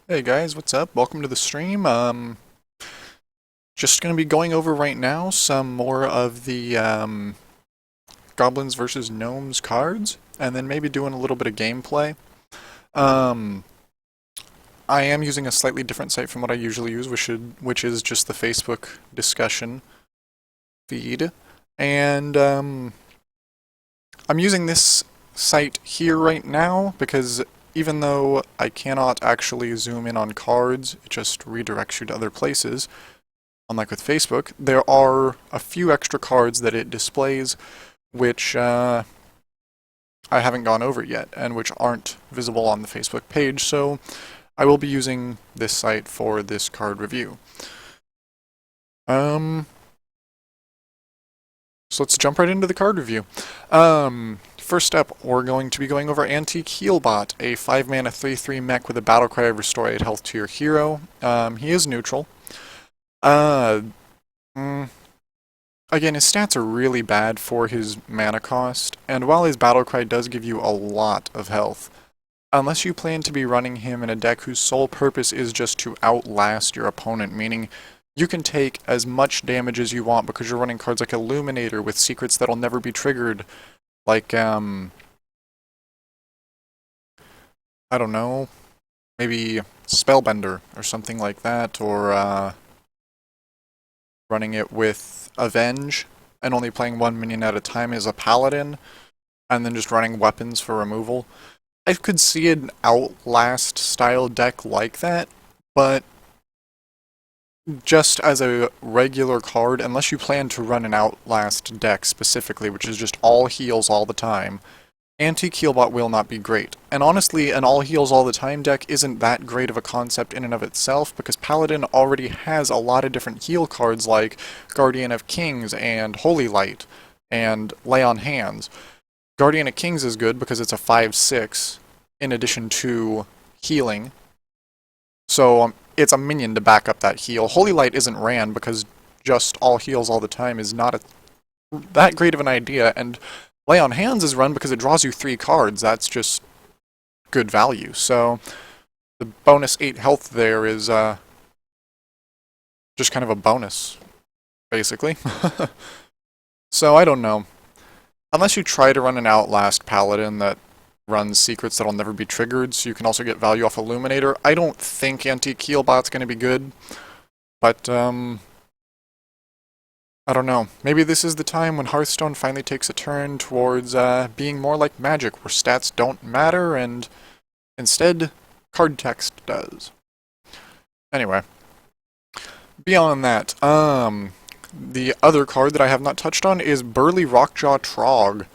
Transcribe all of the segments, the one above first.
Hey guys, what's up? Welcome to the stream. Just gonna be going over right now some more of the Goblins versus Gnomes cards, and then maybe doing a little bit of gameplay. Um, I am using a slightly different site from what I usually use, which is just the Facebook discussion feed, and I'm using this site here right now because even though I cannot actually zoom in on cards, it just redirects you to other places. Unlike with Facebook, there are a few extra cards that it displays which I haven't gone over yet and which aren't visible on the Facebook page, so I will be using this site for this card review. So let's jump right into the card review. First up, we're going to be going over Antique Healbot, a 5-mana 3/3 mech with a battle cry of Restore 8 health to your hero. He is neutral. Uh, mm, Again, his stats are really bad for his mana cost, and while his battle cry does give you a lot of health, unless you plan to be running him in a deck whose sole purpose is just to outlast your opponent, meaning you can take as much damage as you want because you're running cards like Illuminator with secrets that'll never be triggered, like, I don't know, maybe Spellbender or something like that, or running it with Avenge and only playing 1 minion at a time as a paladin, and then just running weapons for removal. I could see an Outlast style deck like that, but just as a regular card, unless you plan to run an Outlast deck specifically, which is just all heals all the time, Antique Healbot will not be great. And honestly, an all heals all the time deck isn't that great of a concept in and of itself, because Paladin already has a lot of different heal cards like Guardian of Kings and Holy Light and Lay on Hands. Guardian of Kings is good because it's a 5/6 in addition to healing. So it's a minion to back up that heal. Holy Light isn't ran because just all heals all the time is not that great of an idea, and Lay on Hands is run because it draws you 3 cards. That's just good value. So the bonus 8 health there is just kind of a bonus, basically. So I don't know. Unless you try to run an Outlast Paladin that runs secrets that'll never be triggered, so you can also get value off Illuminator, I don't think Antique Healbot's going to be good. But, I don't know. Maybe this is the time when Hearthstone finally takes a turn towards being more like Magic, where stats don't matter and instead card text does. Anyway, beyond that, the other card that I have not touched on is Burly Rockjaw Trogg.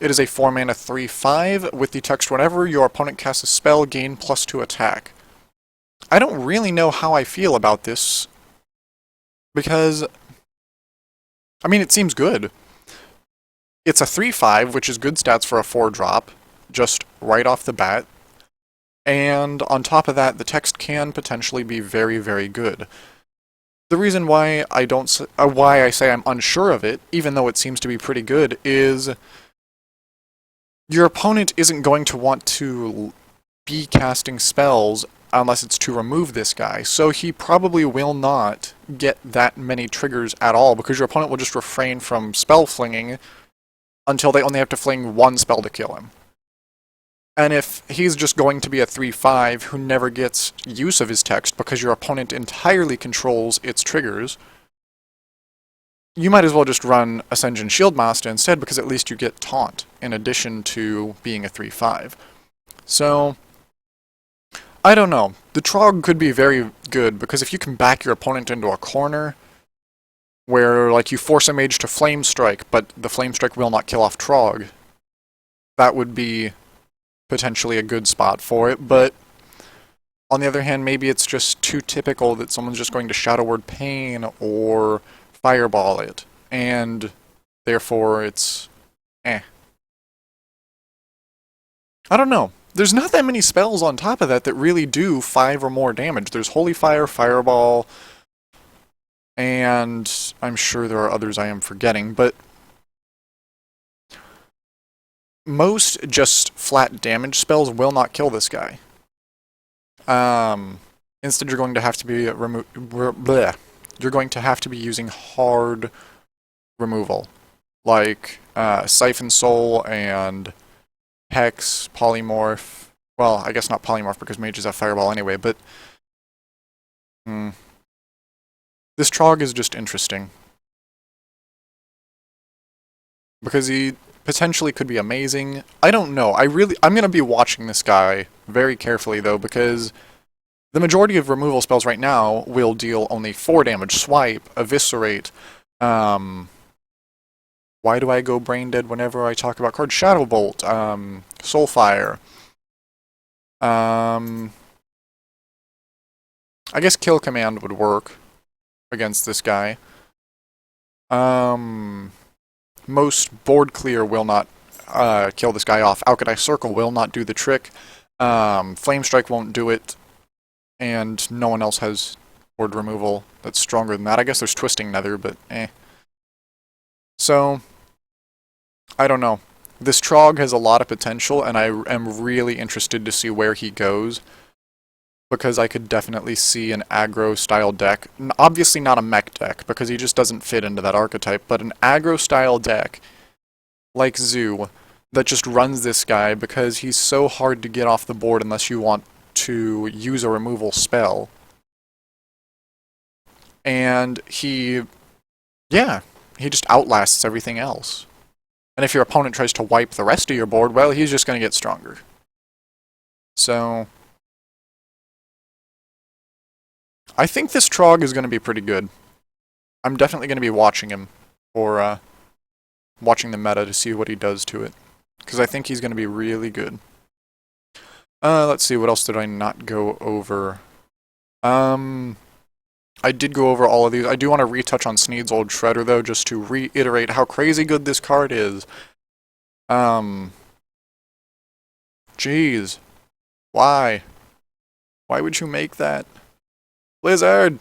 It is a 4-mana 3/5 with the text whenever your opponent casts a spell, gain +2 attack. I don't really know how I feel about this because I mean, it seems good. It's a 3/5, which is good stats for a 4-drop, just right off the bat. And on top of that, the text can potentially be very, very good. The reason why why I say I'm unsure of it, even though it seems to be pretty good, is your opponent isn't going to want to be casting spells unless it's to remove this guy, so he probably will not get that many triggers at all, because your opponent will just refrain from spell flinging until they only have to fling 1 spell to kill him. And if he's just going to be a 3/5 who never gets use of his text because your opponent entirely controls its triggers, you might as well just run Ascension Shieldmaster instead, because at least you get Taunt in addition to being a 3/5. So I don't know. The Trogg could be very good, because if you can back your opponent into a corner where, like, you force a mage to Flame Strike, but the Flame Strike will not kill off Trogg, that would be potentially a good spot for it. But on the other hand, maybe it's just too typical that someone's just going to Shadow Word Pain or Fireball it, and therefore it's eh. I don't know. There's not that many spells on top of that that really do 5 or more damage. There's Holy Fire, Fireball, and I'm sure there are others I am forgetting, but most just flat damage spells will not kill this guy. Instead, you're going to have to be you're going to have to be using hard removal, like Siphon Soul and Hex, Polymorph. Well, I guess not Polymorph because mages have Fireball anyway, but this Trog is just interesting. Because he potentially could be amazing. I don't know. I'm going to be watching this guy very carefully, though, because the majority of removal spells right now will deal only 4 damage. Swipe, Eviscerate. Why do I go brain dead whenever I talk about cards? Shadow Bolt, Soulfire. I guess Kill Command would work against this guy. Most board clear will not kill this guy off. Alkadai Circle will not do the trick. Flame Strike won't do it. And no one else has board removal that's stronger than that. I guess there's Twisting Nether, but eh. So, I don't know. This Trog has a lot of potential, and I am really interested to see where he goes. Because I could definitely see an aggro-style deck. Obviously not a mech deck, because he just doesn't fit into that archetype, but an aggro-style deck, like Zoo, that just runs this guy because he's so hard to get off the board unless you want to use a removal spell. And he just outlasts everything else. And if your opponent tries to wipe the rest of your board, well, he's just going to get stronger. So I think this Trog is going to be pretty good. I'm definitely going to be watching him, or watching the meta to see what he does to it. Because I think he's going to be really good. Let's see, what else did I not go over? I did go over all of these. I do want to retouch on Sneed's Old Shredder, though, just to reiterate how crazy good this card is. Jeez. Why? Why would you make that? Blizzard!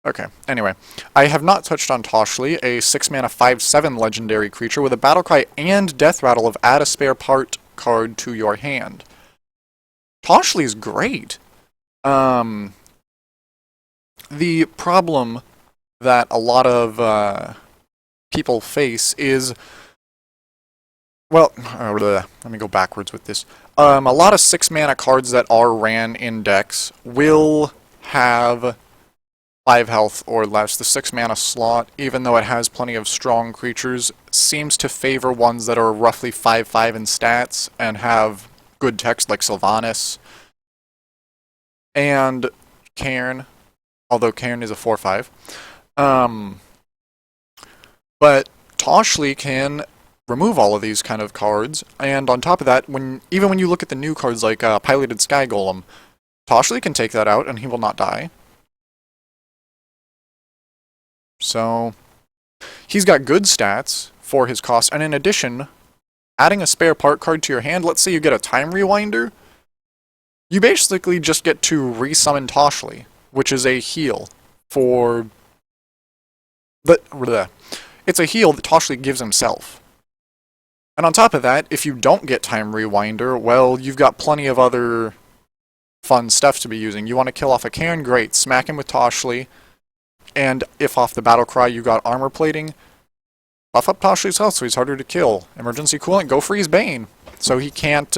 Okay, anyway. I have not touched on Toshli, a 6-mana 5/7 legendary creature with a Battlecry and Death Rattle of add a spare part card to your hand. Toshli's great. The problem that a lot of people face is, well, let me go backwards with this. A lot of 6-mana cards that are ran in decks will have 5 health or less. The 6-mana slot, even though it has plenty of strong creatures, seems to favor ones that are roughly 5/5 in stats and have good text like Sylvanas and Cairn, although Cairn is a 4/5. But Toshli can remove all of these kind of cards, and on top of that, even when you look at the new cards like Piloted Sky Golem, Toshli can take that out and he will not die. So, he's got good stats for his cost, and in addition, adding a spare part card to your hand, let's say you get a Time Rewinder, you basically just get to resummon Toshli, which is a heal for... It's a heal that Toshli gives himself. And on top of that, if you don't get Time Rewinder, well, you've got plenty of other fun stuff to be using. You want to kill off a Cairn? Great. Smack him with Toshli. And if off the Battlecry you got Armor Plating, buff up Toshli's health so he's harder to kill. Emergency Coolant, go freeze Bane. So he can't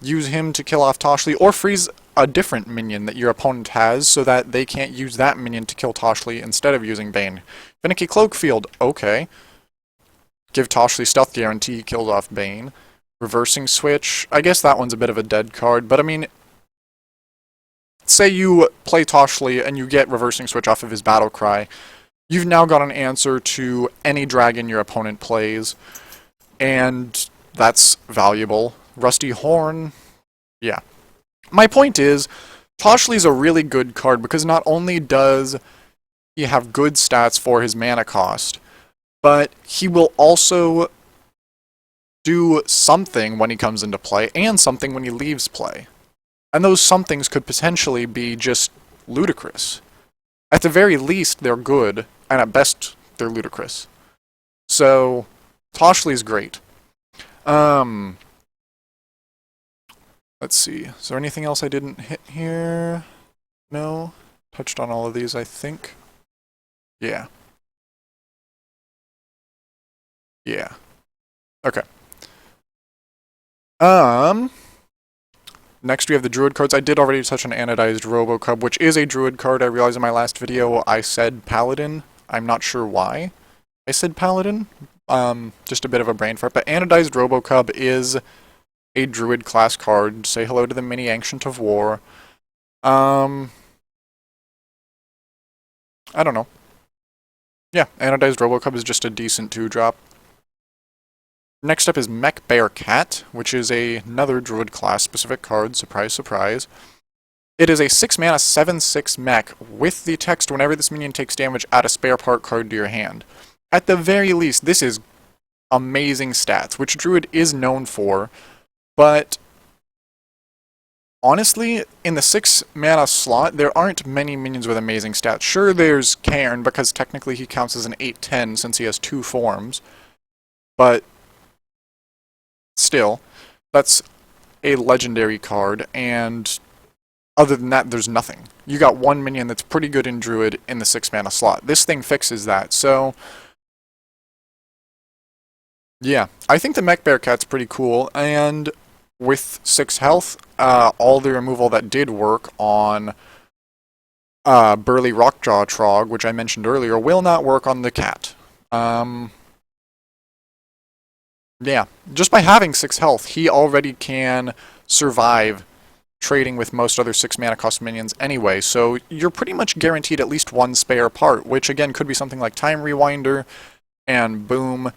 use him to kill off Toshli, or freeze a different minion that your opponent has so that they can't use that minion to kill Toshli instead of using Bane. Finicky Cloakfield, okay. Give Toshli Stealth Guarantee, kills off Bane. Reversing Switch, I guess that one's a bit of a dead card, but I mean, say you play Toshli and you get Reversing Switch off of his Battlecry, you've now got an answer to any dragon your opponent plays, and that's valuable. Rusty Horn, yeah. My point is, Toshli's a really good card because not only does he have good stats for his mana cost, but he will also do something when he comes into play, and something when he leaves play. And those somethings could potentially be just ludicrous. At the very least, they're good, and at best, they're ludicrous. So, Toshli's great. Let's Let's see. Is there anything else I didn't hit here? No. Touched on all of these, I think. Yeah. Yeah. Okay. Next we have the Druid cards. I did already touch on Anodized Robocub, which is a Druid card. I realized in my last video I said Paladin. I'm not sure why I said Paladin. Just a bit of a brain fart. But Anodized Robocub is a Druid class card. Say hello to the mini Ancient of War. I don't know. Yeah, Anodized Robocub is just a decent 2-drop. Next up is Mech Bear Cat, which is another Druid class specific card. Surprise, surprise. It is a 6-mana 7/6 mech with the text whenever this minion takes damage, add a spare part card to your hand. At the very least, this is amazing stats, which Druid is known for, but honestly, in the 6-mana slot, there aren't many minions with amazing stats. Sure, there's Cairn, because technically he counts as an 8/10 since he has 2 forms, but still, that's a legendary card, and other than that, there's nothing. You got one minion that's pretty good in Druid in the 6-mana slot. This thing fixes that, so yeah, I think the Mech Bear Cat's pretty cool, and with 6 health, all the removal that did work on Burly Rockjaw Trog, which I mentioned earlier, will not work on the cat. Yeah, just by having 6 health, he already can survive trading with most other 6-mana cost minions anyway, so you're pretty much guaranteed at least one spare part, which again could be something like Time Rewinder, and boom,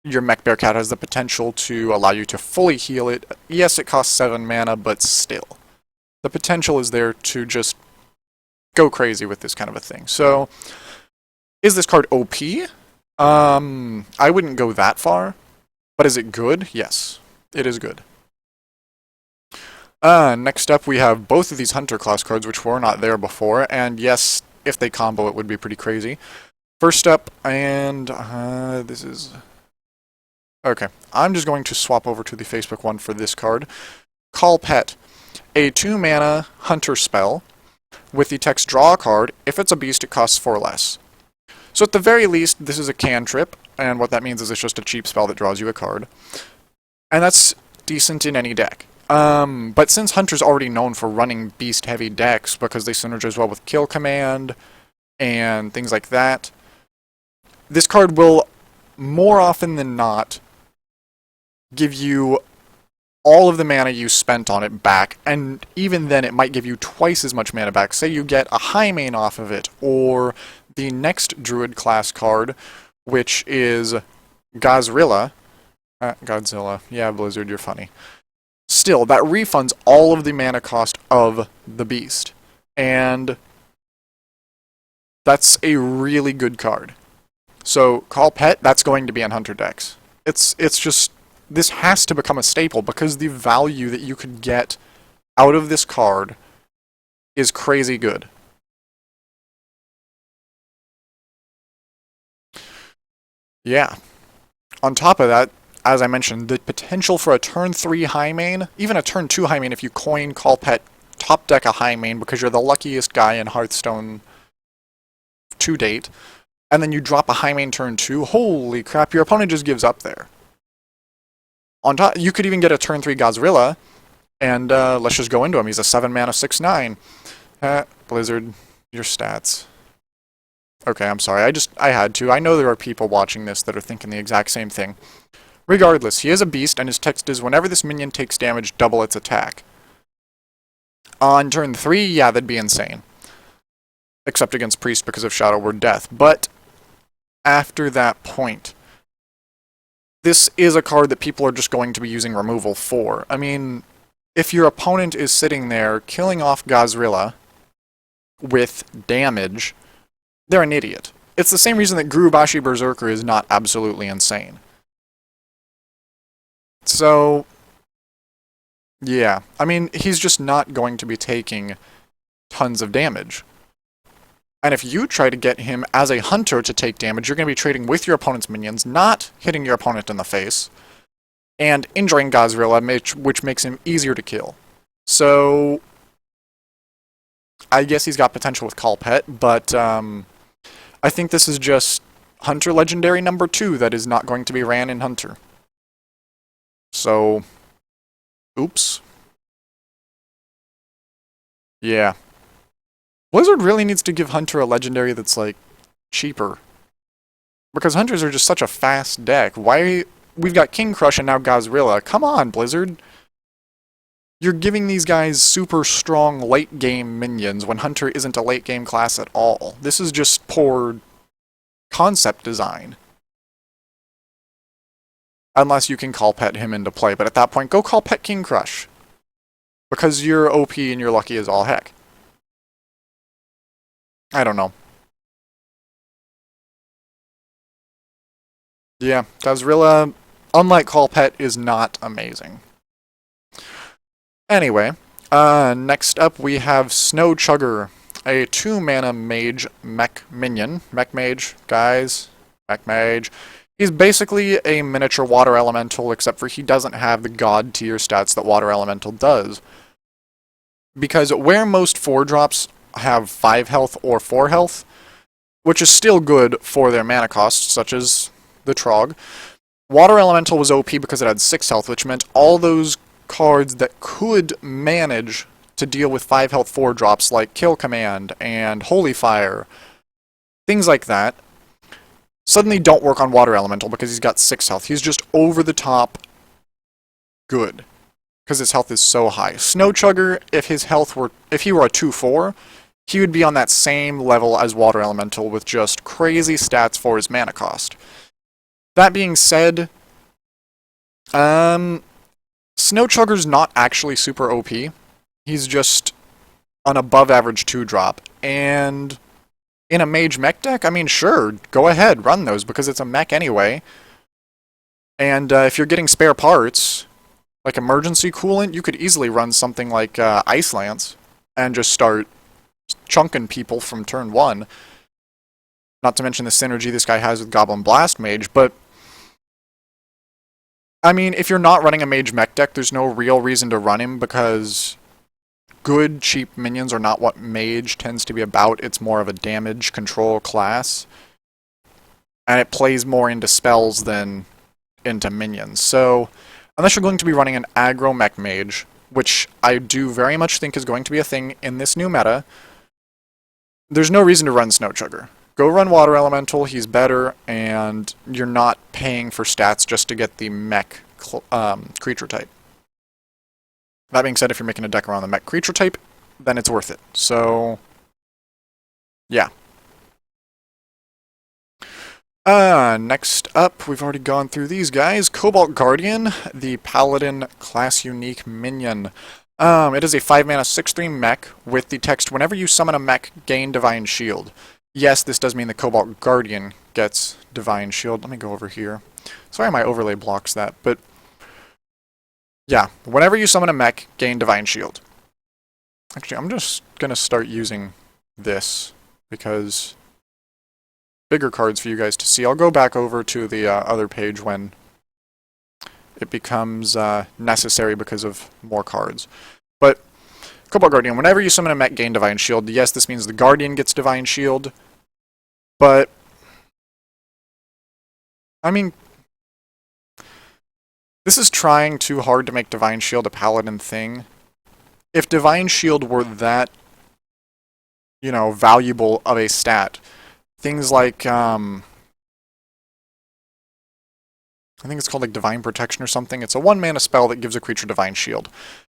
your Mech Bear Cat has the potential to allow you to fully heal it. Yes, it costs 7 mana, but still. The potential is there to just go crazy with this kind of a thing. So, is this card OP? I wouldn't go that far. But is it good? Yes, it is good. Next up we have both of these Hunter class cards, which were not there before, and yes, if they combo it would be pretty crazy. First up, and this is... Okay, I'm just going to swap over to the Facebook one for this card. Call Pet, a 2-mana Hunter spell with the text draw a card. If it's a beast, it costs 4 less. So at the very least, this is a cantrip, and what that means is it's just a cheap spell that draws you a card. And that's decent in any deck. But since Hunter's already known for running beast-heavy decks because they synergize well with Kill Command and things like that, this card will, more often than not, give you all of the mana you spent on it back, and even then it might give you twice as much mana back. Say you get a high main off of it, or the next Druid class card, which is Godzilla. Godzilla. Yeah, Blizzard, you're funny. Still, that refunds all of the mana cost of the beast. And that's a really good card. So, Call Pet, that's going to be in Hunter decks. It's just... This has to become a staple because the value that you could get out of this card is crazy good. Yeah. On top of that, as I mentioned, the potential for a turn 3 high main, even a turn 2 high main if you coin Call Pet, top deck a high main because you're the luckiest guy in Hearthstone to date, and then you drop a high main turn 2, holy crap, your opponent just gives up there. On top, you could even get a turn 3 Godzilla, and let's just go into him. He's a 7-mana 6/9. Blizzard, your stats. Okay, I'm sorry. I had to. I know there are people watching this that are thinking the exact same thing. Regardless, he is a beast, and his text is whenever this minion takes damage, double its attack. On turn 3, yeah, that'd be insane. Except against Priest because of Shadow Word Death. But after that point, this is a card that people are just going to be using removal for. I mean, if your opponent is sitting there killing off Godzilla with damage, they're an idiot. It's the same reason that Gurubashi Berserker is not absolutely insane. So, yeah. I mean, he's just not going to be taking tons of damage. And if you try to get him as a hunter to take damage, you're going to be trading with your opponent's minions, not hitting your opponent in the face, and injuring Godzilla, which makes him easier to kill. So I guess he's got potential with Call Pet, but I think this is just Hunter Legendary number 2 that is not going to be ran in Hunter. So, oops. Yeah. Blizzard really needs to give Hunter a legendary that's, like, cheaper. Because Hunters are just such a fast deck. Why? We've got King Crush and now Gazrilla. Come on, Blizzard. You're giving these guys super strong late game minions when Hunter isn't a late game class at all. This is just poor concept design. Unless you can call pet him into play, but at that point, go call pet King Crush. Because you're OP and you're lucky as all heck. I don't know. Yeah, Gazrilla, unlike call pet, is not amazing. Anyway, next up we have Snow Chugger, a 2-mana mage mech minion. Mech mage, guys. Mech mage. He's basically a miniature water elemental, except for he doesn't have the god tier stats that water elemental does. Because where most 4-drops have 5 health or 4 health, which is still good for their mana cost, such as the Trog, water elemental was OP because it had 6 health, which meant all those cards that could manage to deal with 5 health 4-drops like Kill Command and Holy Fire, things like that, suddenly don't work on Water Elemental because he's got 6 health. He's just over the top good because his health is so high. Snow Chugger, if he were a 2/4, he would be on that same level as Water Elemental with just crazy stats for his mana cost. That being said, Snow Chugger's not actually super OP. He's just an above average 2-drop. And in a mage mech deck, I mean, sure, go ahead, run those, because it's a mech anyway. And if you're getting spare parts, like emergency coolant, you could easily run something like Ice Lance and just start chunking people from turn 1. Not to mention the synergy this guy has with Goblin Blast Mage, but I mean, if you're not running a mage mech deck, there's no real reason to run him because good, cheap minions are not what mage tends to be about. It's more of a damage control class. And it plays more into spells than into minions. So, unless you're going to be running an aggro mech mage, which I do very much think is going to be a thing in this new meta, there's no reason to run Snow Chugger. Go run Water Elemental, he's better, and you're not paying for stats just to get the mech creature type. That being said, if you're making a deck around the mech creature type, then it's worth it. So, yeah. Next up, we've already gone through these guys. Cobalt Guardian, the Paladin class unique minion. It is a 5-mana 6/3 mech with the text, whenever you summon a mech, gain Divine Shield. Yes, this does mean the Cobalt Guardian gets Divine Shield. Let me go over here. Sorry my overlay blocks that, but yeah, whenever you summon a mech, gain Divine Shield. Actually, I'm just going to start using this because bigger cards for you guys to see. I'll go back over to the other page when it becomes necessary because of more cards. But Cobalt Guardian, whenever you summon a mech, gain Divine Shield. Yes, this means the Guardian gets Divine Shield, but I mean, this is trying too hard to make Divine Shield a Paladin thing. If Divine Shield were that, you know, valuable of a stat, things like, I think it's called like Divine Protection or something. It's a 1-mana spell that gives a creature Divine Shield.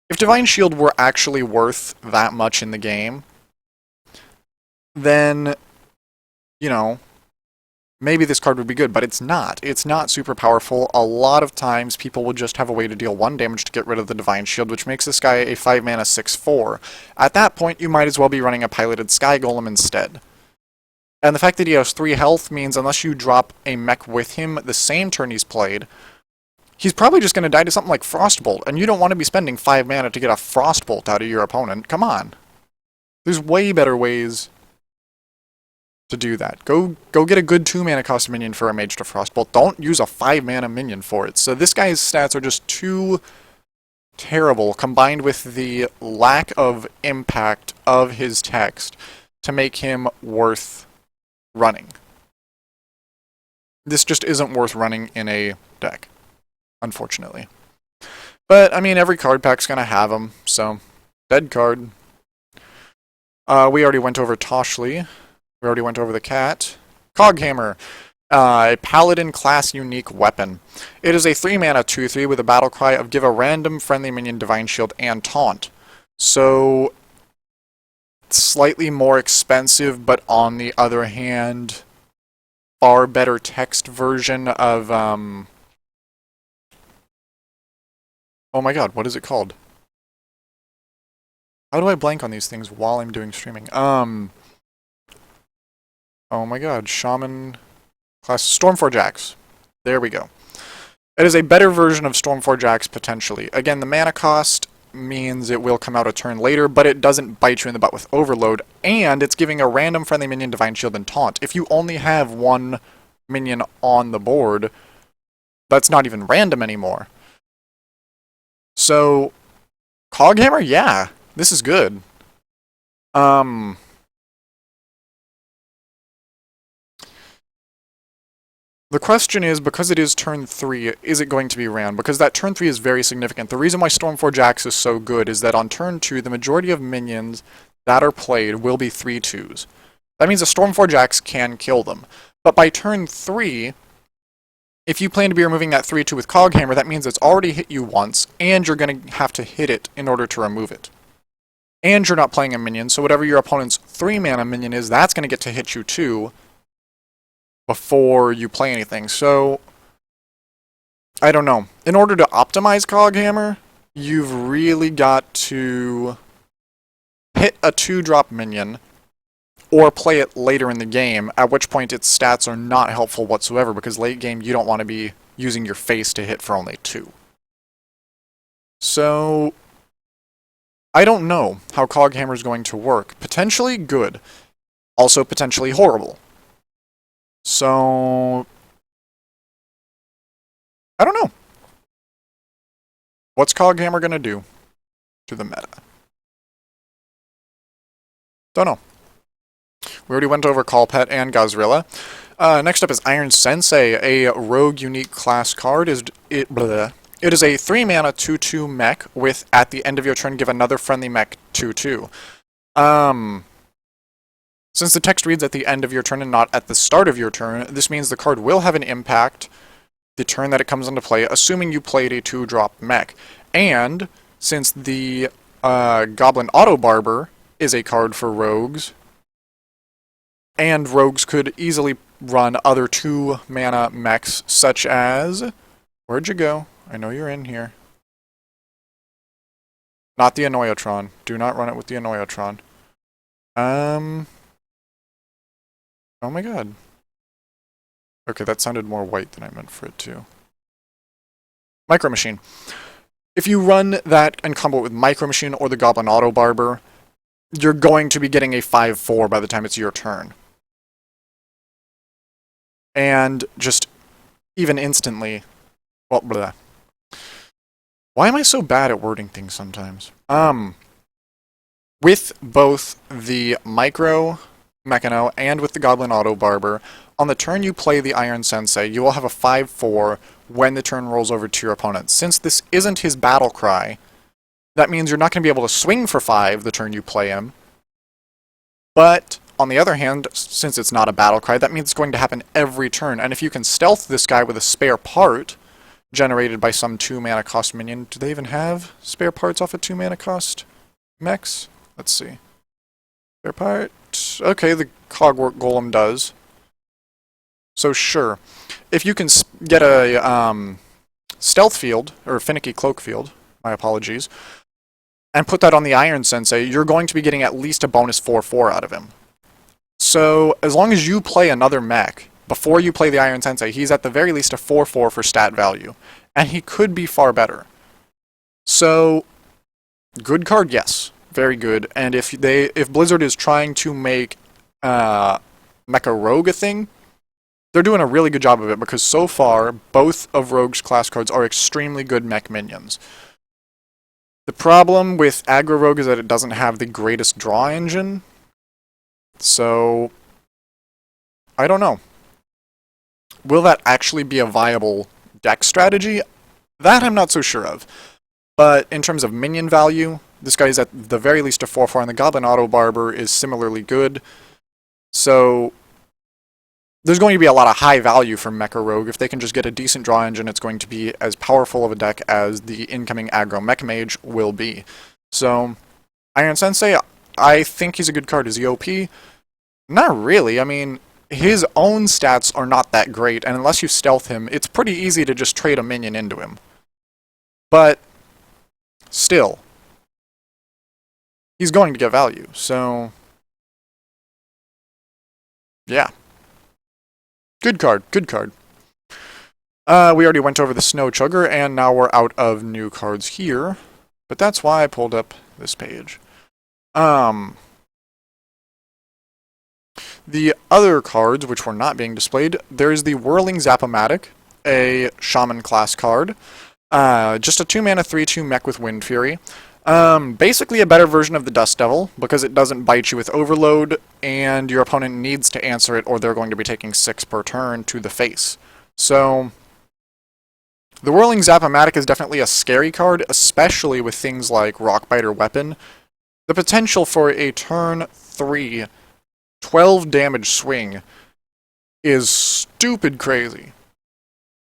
If Divine Shield were actually worth that much in the game, then, you know, maybe this card would be good, but it's not. It's not super powerful. A lot of times people will just have a way to deal 1 damage to get rid of the Divine Shield, which makes this guy a 5-mana 6/4. At that point, you might as well be running a piloted Sky Golem instead. And the fact that he has 3 health means unless you drop a mech with him the same turn he's played, he's probably just going to die to something like Frostbolt, and you don't want to be spending 5 mana to get a Frostbolt out of your opponent. Come on. There's way better ways to do that. Go get a good 2-mana cost minion for a mage to Frostbolt. Don't use a 5-mana minion for it. So this guy's stats are just too terrible, combined with the lack of impact of his text to make him worth running. This just isn't worth running in a deck, unfortunately. But, I mean, every card pack's gonna have them, so dead card. We already went over Toshli. We already went over the cat. Coghammer. A Paladin class unique weapon. It is a 3-mana 2/3 with a battle cry of give a random friendly minion Divine Shield and Taunt. So, slightly more expensive, but on the other hand, far better text version of, oh my god, what is it called? How do I blank on these things while I'm doing streaming? Oh my god, Shaman class Stormforge Axe. There we go. It is a better version of Stormforge Axe, potentially. Again, the mana cost means it will come out a turn later, but it doesn't bite you in the butt with Overload, and it's giving a random friendly minion Divine Shield and Taunt. If you only have one minion on the board, that's not even random anymore. So, Coghammer, yeah, this is good. The question is, because it is turn 3, is it going to be ran? Because that turn 3 is very significant. The reason why Stormforge Axe is so good is that on turn 2, the majority of minions that are played will be 3/2s. That means a Stormforge Axe can kill them. But by turn 3, if you plan to be removing that 3/2 with Coghammer, that means it's already hit you once, and you're going to have to hit it in order to remove it. And you're not playing a minion, so whatever your opponent's 3-mana minion is, that's going to get to hit you too before you play anything. So, I don't know. In order to optimize Coghammer, you've really got to hit a 2-drop minion or play it later in the game, at which point its stats are not helpful whatsoever, because late game you don't want to be using your face to hit for only 2. So, I don't know how Coghammer is going to work. Potentially good. Also potentially horrible. So, I don't know. What's Coghammer going to do to the meta? Don't know. We already went over Callpet and Gazrilla. Next up is Iron Sensei, a rogue unique class card. It is a 3-mana 2/2 mech with, at the end of your turn, give another friendly mech 2/2. Since the text reads at the end of your turn and not at the start of your turn, this means the card will have an impact the turn that it comes into play, assuming you played a 2-drop mech. And, since the Goblin Auto Barber is a card for rogues, and rogues could easily run other 2-mana mechs, such as... Where'd you go? I know you're in here. Not the Annoyotron. Do not run it with the Annoyotron. Oh my god. Okay, that sounded more white than I meant for it to. Micro Machine. If you run that and combo it with Micro Machine or the Goblin Auto Barber, you're going to be getting a 5/4 by the time it's your turn. And just even instantly... Well, blah. Why am I so bad at wording things sometimes? With both the Micro Mechano and with the Goblin Auto Barber, on the turn you play the Iron Sensei, you will have a 5/4 when the turn rolls over to your opponent. Since this isn't his battle cry, that means you're not going to be able to swing for 5 the turn you play him. But, on the other hand, since it's not a battle cry, that means it's going to happen every turn. And if you can stealth this guy with a spare part generated by some 2-mana cost minion... Do they even have spare parts off of 2-mana cost mechs? Let's see. Spare part... Okay, the Cogwork Golem does. So sure. If you can get a Stealth Field, or Finicky Cloak Field, my apologies, and put that on the Iron Sensei, you're going to be getting at least a bonus 4/4 out of him. So, as long as you play another mech before you play the Iron Sensei, he's at the very least a 4/4 for stat value. And he could be far better. So, good card, yes. Very good. And if Blizzard is trying to make Mecha Rogue a thing, they're doing a really good job of it, because so far, both of Rogue's class cards are extremely good mech minions. The problem with Aggro Rogue is that it doesn't have the greatest draw engine. So, I don't know. Will that actually be a viable deck strategy? That I'm not so sure of. But in terms of minion value, this guy is at the very least a 4/4, and the Goblin Auto Barber is similarly good. So, there's going to be a lot of high value from Mecha Rogue. If they can just get a decent draw engine, it's going to be as powerful of a deck as the incoming aggro Mecha Mage will be. So, Iron Sensei, I think he's a good card. Is he OP? Not really. I mean, his own stats are not that great, and unless you stealth him, it's pretty easy to just trade a minion into him. But, still, he's going to get value, so... yeah. Good card, good card. We already went over the Snow Chugger, and now we're out of new cards here. But that's why I pulled up this page. The other cards, which were not being displayed, there's the Whirling Zap-O-Matic, a Shaman class card. Just a 2-mana 3/2 mech with Wind Fury. Basically a better version of the Dust Devil, because it doesn't bite you with Overload, and your opponent needs to answer it, or they're going to be taking 6 per turn to the face. So, the Whirling Zap-O-Matic is definitely a scary card, especially with things like Rockbite or Weapon. The potential for a turn 3, 12 damage swing is stupid crazy.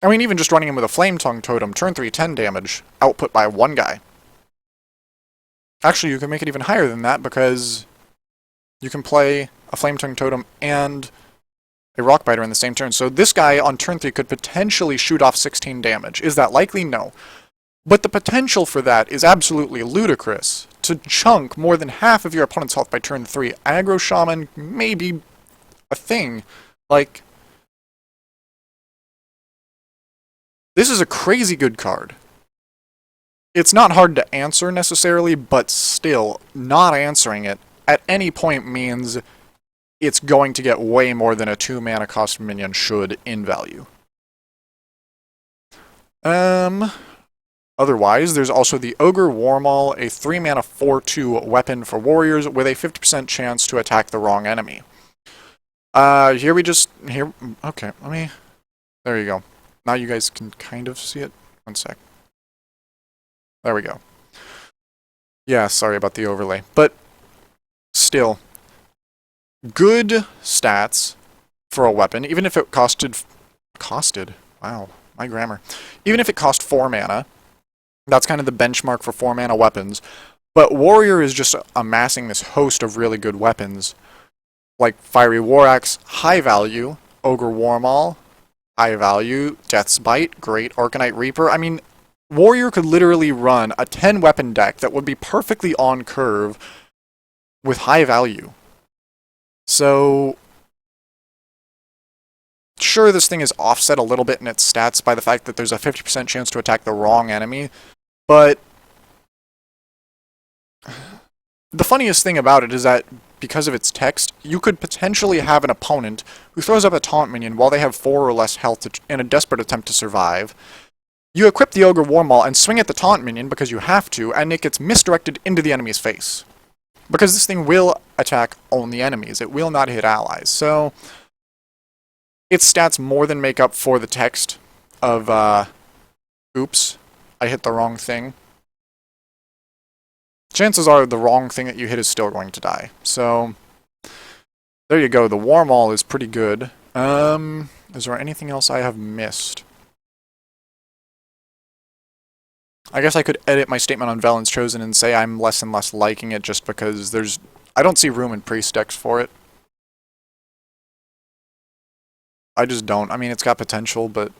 I mean, even just running him with a Flame Tongue Totem, turn 3, 10 damage, output by one guy. Actually, you can make it even higher than that, because you can play a Flame Tongue Totem and a Rockbiter in the same turn. So this guy on turn 3 could potentially shoot off 16 damage. Is that likely? No. But the potential for that is absolutely ludicrous. To chunk more than half of your opponent's health by turn 3, Aggro Shaman may be a thing. Like, this is a crazy good card. It's not hard to answer necessarily, but still, not answering it at any point means it's going to get way more than a 2-mana cost minion should in value. Otherwise, there's also the Ogre Warmaul, a 3-mana 4/2 weapon for warriors with a 50% chance to attack the wrong enemy. Okay, let me... there you go. Now you guys can kind of see it. One sec. There we go. Yeah, sorry about the overlay. But, still, good stats for a weapon, even if it costed... Wow, my grammar. Even if it cost 4 mana, that's kind of the benchmark for 4-mana weapons. But Warrior is just amassing this host of really good weapons, like Fiery War Axe, high value, Ogre Warmaul, high value, Death's Bite, great, Arcanite Reaper. I mean, Warrior could literally run a 10-weapon deck that would be perfectly on curve with high value. So, sure, this thing is offset a little bit in its stats by the fact that there's a 50% chance to attack the wrong enemy, but the funniest thing about it is that because of its text, you could potentially have an opponent who throws up a taunt minion while they have 4 or less health in a desperate attempt to survive. You equip the Ogre Warmaul and swing at the taunt minion because you have to, and it gets misdirected into the enemy's face. Because this thing will attack only enemies, it will not hit allies. So, its stats more than make up for the text of, oops, I hit the wrong thing. Chances are the wrong thing that you hit is still going to die. So, there you go, the Warmaul is pretty good. Is there anything else I have missed? I guess I could edit my statement on Velen's Chosen and say I'm less and less liking it just because I don't see room in priest decks for it. I just don't. I mean, it's got potential, but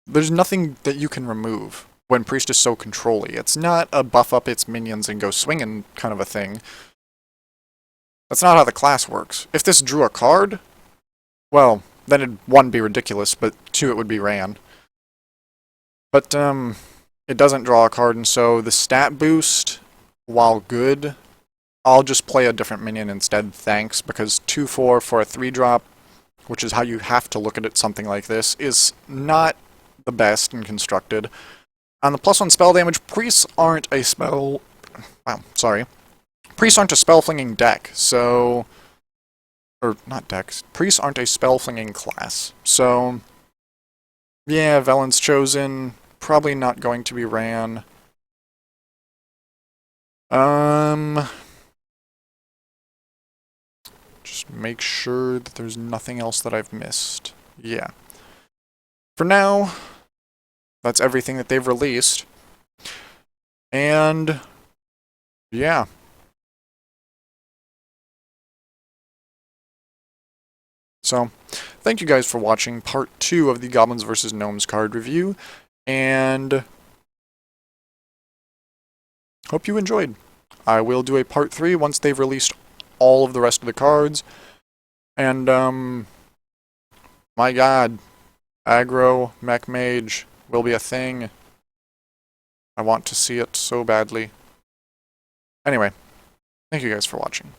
there's nothing that you can remove when priest is so controlly. It's not a buff up its minions and go swinging kind of a thing. That's not how the class works. If this drew a card, well, then it'd, 1, be ridiculous, but 2, it would be ran. But, it doesn't draw a card, and so the stat boost, while good, I'll just play a different minion instead, thanks, because 2/4 for a 3-drop, which is how you have to look at it, something like this, is not the best and constructed. On the +1 spell damage, priests aren't a spell... Wow, sorry. Priests aren't a spell-flinging deck, so... Or, not decks. Priests aren't a spell-flinging class, so... Yeah, Velen's Chosen, probably not going to be ran. Just make sure that there's nothing else that I've missed. Yeah. For now, that's everything that they've released. And... yeah. So, thank you guys for watching part 2 of the Goblins vs. Gnomes card review, and hope you enjoyed. I will do a part 3 once they've released all of the rest of the cards, and, my god, aggro, mech mage will be a thing. I want to see it so badly. Anyway, thank you guys for watching.